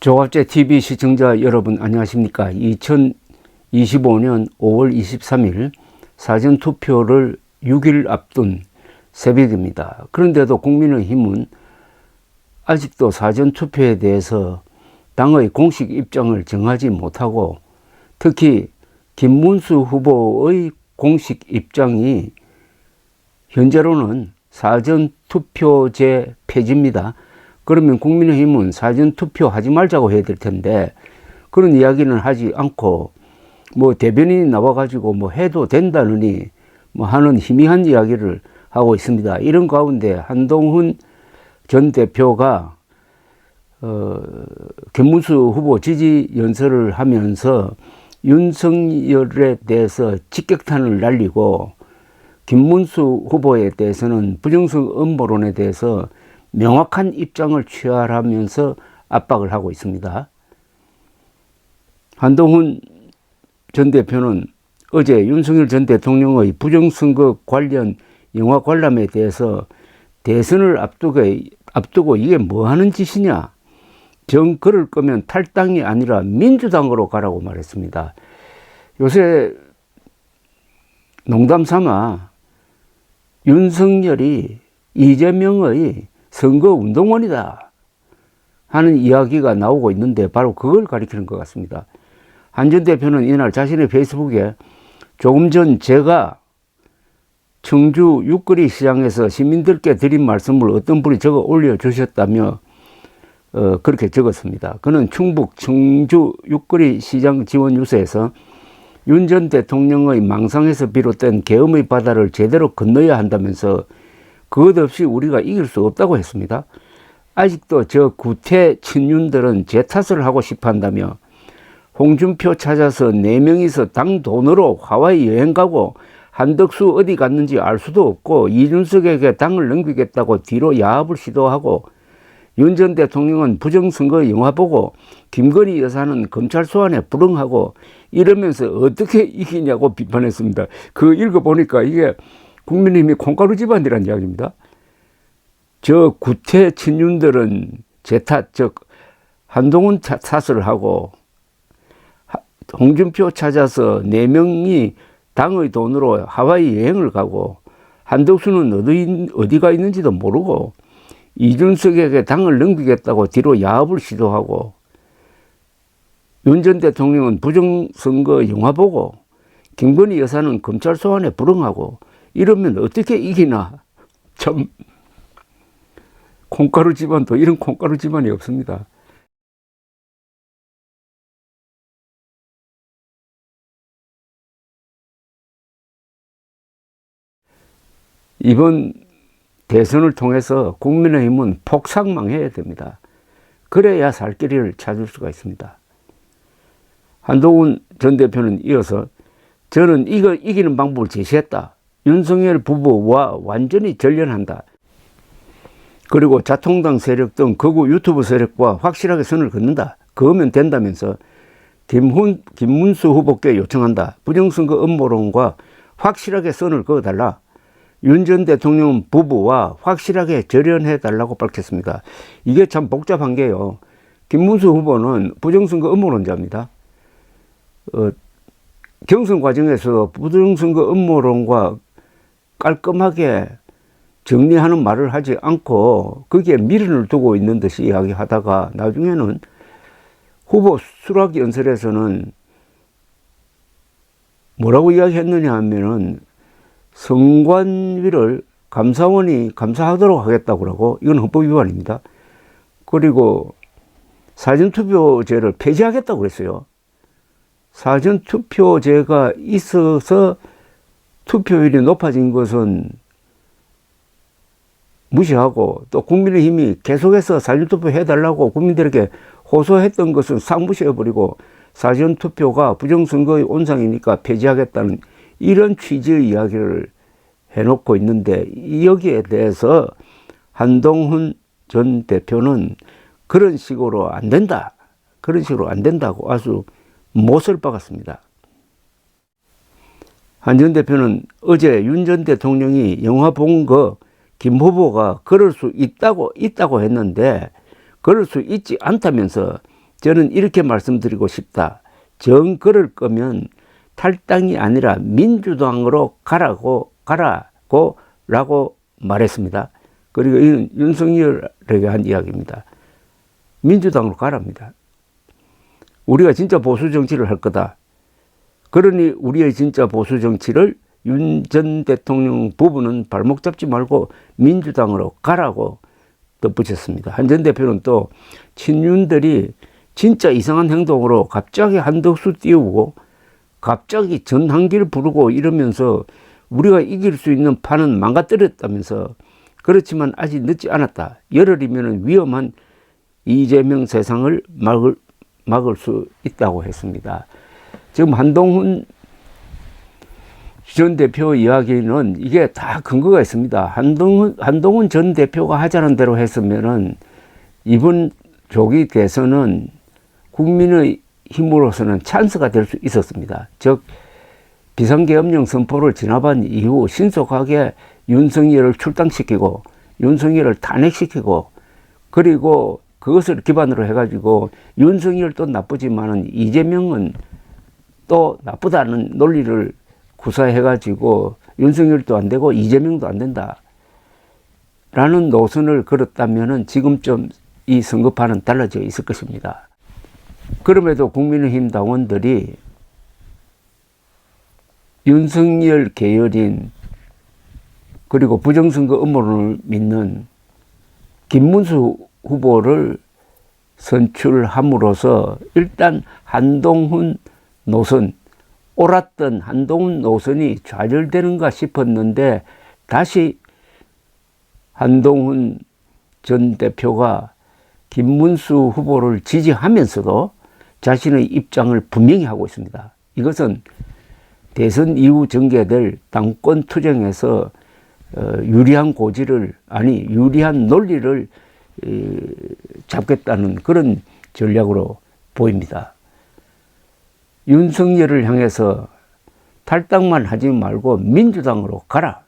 조갑제 TV 시청자 여러분 안녕하십니까. 2025년 5월 23일 사전투표를 6일 앞둔 새벽입니다. 그런데도 국민의힘은 아직도 사전투표에 대해서 당의 공식 입장을 정하지 못하고, 특히 김문수 후보의 공식 입장이 현재로는 사전투표제 폐지입니다. 그러면 국민의힘은 사전투표 하지 말자고 해야 될 텐데 그런 이야기는 하지 않고 대변인이 나와가지고 해도 된다느니 하는 희미한 이야기를 하고 있습니다. 이런 가운데 한동훈 전 대표가 김문수 후보 지지 연설을 하면서 윤석열에 대해서 직격탄을 날리고, 김문수 후보에 대해서는 부정선 음모론에 대해서 명확한 입장을 취하라면서 압박을 하고 있습니다. 한동훈 전 대표는 어제 윤석열 전 대통령의 부정선거 관련 영화 관람에 대해서 대선을 앞두고 이게 뭐 하는 짓이냐, 정 그럴 거면 탈당이 아니라 민주당으로 가라고 말했습니다. 요새 농담 삼아 윤석열이 이재명의 선거운동원이다 하는 이야기가 나오고 있는데 바로 그걸 가리키는 것 같습니다. 한 전 대표는 이날 자신의 페이스북에 조금 전 제가 청주 육거리 시장에서 시민들께 드린 말씀을 어떤 분이 적어 올려주셨다며 그렇게 적었습니다. 그는 충북 청주 육거리 시장 지원 유세에서 윤 전 대통령의 망상에서 비롯된 계엄의 바다를 제대로 건너야 한다면서 그것 없이 우리가 이길 수 없다고 했습니다. 아직도 저 구태 친윤들은 제 탓을 하고 싶어 한다며 홍준표 찾아서 4명이서 당 돈으로 하와이 여행 가고 한덕수 어디 갔는지 알 수도 없고 이준석에게 당을 넘기겠다고 뒤로 야합을 시도하고, 윤 전 대통령은 부정선거 영화 보고 김건희 여사는 검찰 소환에 불응하고 이러면서 어떻게 이기냐고 비판했습니다. 그거 읽어보니까 이게 국민의힘이 콩가루 집안이라는 이야기입니다. 저 구태 친윤들은 제 탓, 즉 한동훈 탓을 하고 홍준표 찾아서 4명이 당의 돈으로 하와이 여행을 가고 한덕수는 어디가 있는지도 모르고 이준석에게 당을 넘기겠다고 뒤로 야합을 시도하고, 윤 전 대통령은 부정선거 영화 보고 김건희 여사는 검찰 소환에 불응하고 이러면 어떻게 이기나. 참 콩가루 집안도 이런 콩가루 집안이 없습니다. 이번 대선을 통해서 국민의힘은 폭삭망해야 됩니다. 그래야 살 길을 찾을 수가 있습니다. 한동훈 전 대표는 이어서 저는 이기는 방법을 제시했다. 윤석열 부부와 완전히 전련한다. 그리고 자통당 세력 등 극우 유튜브 세력과 확실하게 선을 긋는다. 그거면 된다면서 김문수 후보께 요청한다. 부정선거 음모론과 확실하게 선을 그어달라. 윤 전 대통령 부부와 확실하게 절연해달라고 밝혔습니다. 이게 참 복잡한 게요. 김문수 후보는 부정선거 음모론자입니다. 경선 과정에서 부정선거 음모론과 깔끔하게 정리하는 말을 하지 않고 거기에 미련을 두고 있는 듯이 이야기하다가 나중에는 후보 수락 연설에서는 뭐라고 이야기했느냐 하면은 선관위를 감사원이 감사하도록 하겠다고 그러고, 이건 헌법 위반입니다. 그리고 사전투표제를 폐지하겠다고 그랬어요. 사전투표제가 있어서 투표율이 높아진 것은 무시하고, 또 국민의힘이 계속해서 사전투표 해달라고 국민들에게 호소했던 것은 싹 무시해버리고 사전투표가 부정선거의 온상이니까 폐지하겠다는 이런 취지의 이야기를 해놓고 있는데, 여기에 대해서 한동훈 전 대표는 그런 식으로 안 된다. 그런 식으로 안 된다고 아주 못을 박았습니다. 한 전 대표는 어제 윤 전 대통령이 영화 본 거 김 후보가 그럴 수 있다고 했는데 그럴 수 있지 않다면서 저는 이렇게 말씀드리고 싶다. 정 그럴 거면 탈당이 아니라 민주당으로 가라고 라고 말했습니다. 그리고 이는 윤석열에게 한 이야기입니다. 민주당으로 가랍니다. 우리가 진짜 보수 정치를 할 거다. 그러니 우리의 진짜 보수 정치를 윤 전 대통령 부부는 발목 잡지 말고 민주당으로 가라고 덧붙였습니다. 한 전 대표는 또 친윤들이 진짜 이상한 행동으로 갑자기 한덕수 띄우고 갑자기 전한길 부르고 이러면서 우리가 이길 수 있는 판은 망가뜨렸다면서 그렇지만 아직 늦지 않았다. 열흘이면 위험한 이재명 세상을 막을 수 있다고 했습니다. 지금 한동훈 전 대표 이야기는 이게 다 근거가 있습니다. 한동훈 전 대표가 하자는 대로 했으면은 이번 조기 대선은 국민의 힘으로서는 찬스가 될 수 있었습니다. 즉 비상계엄령 선포를 지나간 이후 신속하게 윤석열을 출당시키고 윤석열을 탄핵시키고 그리고 그것을 기반으로 해가지고 윤석열도 나쁘지만은 이재명은 또 나쁘다는 논리를 구사해가지고 윤석열도 안 되고 이재명도 안 된다 라는 노선을 걸었다면은 지금쯤 이 선거판은 달라져 있을 것입니다. 그럼에도 국민의힘 당원들이 윤석열 계열인 그리고 부정선거 음모론을 믿는 김문수 후보를 선출함으로써 일단 한동훈 노선, 옳았던 한동훈 노선이 좌절되는가 싶었는데 다시 한동훈 전 대표가 김문수 후보를 지지하면서도 자신의 입장을 분명히 하고 있습니다. 이것은 대선 이후 전개될 당권 투쟁에서 유리한 논리를 잡겠다는 그런 전략으로 보입니다. 윤석열을 향해서 탈당만 하지 말고 민주당으로 가라.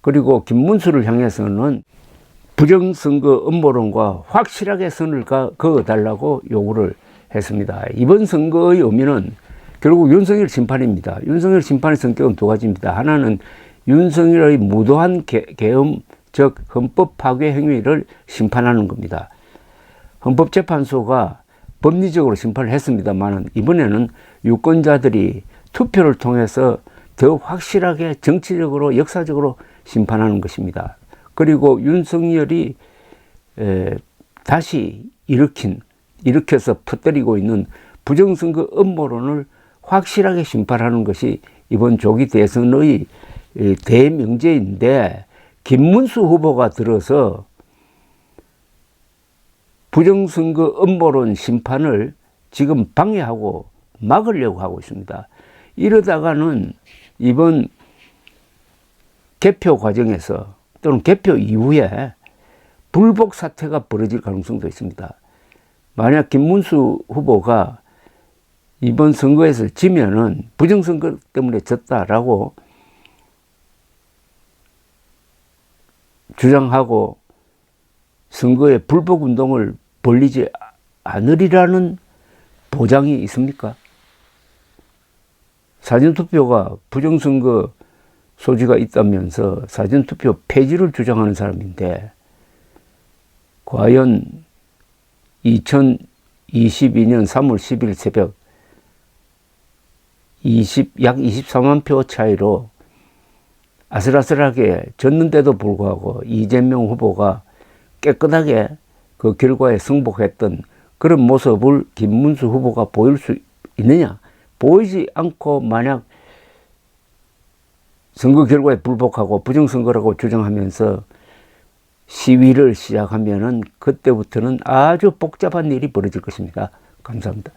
그리고 김문수를 향해서는 부정선거 음모론과 확실하게 선을 그어달라고 요구를 했습니다. 이번 선거의 의미는 결국 윤석열 심판입니다. 윤석열 심판의 성격은 두 가지입니다. 하나는 윤석열의 무도한 계엄, 즉 헌법 파괴 행위를 심판하는 겁니다. 헌법재판소가 법리적으로 심판을 했습니다만 이번에는 유권자들이 투표를 통해서 더 확실하게 정치적으로 역사적으로 심판하는 것입니다. 그리고 윤석열이 다시 일으켜서 퍼뜨리고 있는 부정선거 음모론을 확실하게 심판하는 것이 이번 조기 대선의 대명제인데 김문수 후보가 들어서 부정선거 음모론 심판을 지금 방해하고 막으려고 하고 있습니다. 이러다가는 이번 개표 과정에서 또는 개표 이후에 불복 사태가 벌어질 가능성도 있습니다. 만약 김문수 후보가 이번 선거에서 지면은 부정선거 때문에 졌다라고 주장하고 선거에 불복 운동을 벌리지 않으리라는 보장이 있습니까? 사전투표가 부정선거 소지가 있다면서 사전투표 폐지를 주장하는 사람인데 과연 2022년 3월 10일 새벽 약 24만 표 차이로 아슬아슬하게 졌는데도 불구하고 이재명 후보가 깨끗하게 그 결과에 승복했던 그런 모습을 김문수 후보가 보일 수 있느냐? 보이지 않고 만약 선거 결과에 불복하고 부정선거라고 주장하면서 시위를 시작하면은 그때부터는 아주 복잡한 일이 벌어질 것입니다. 감사합니다.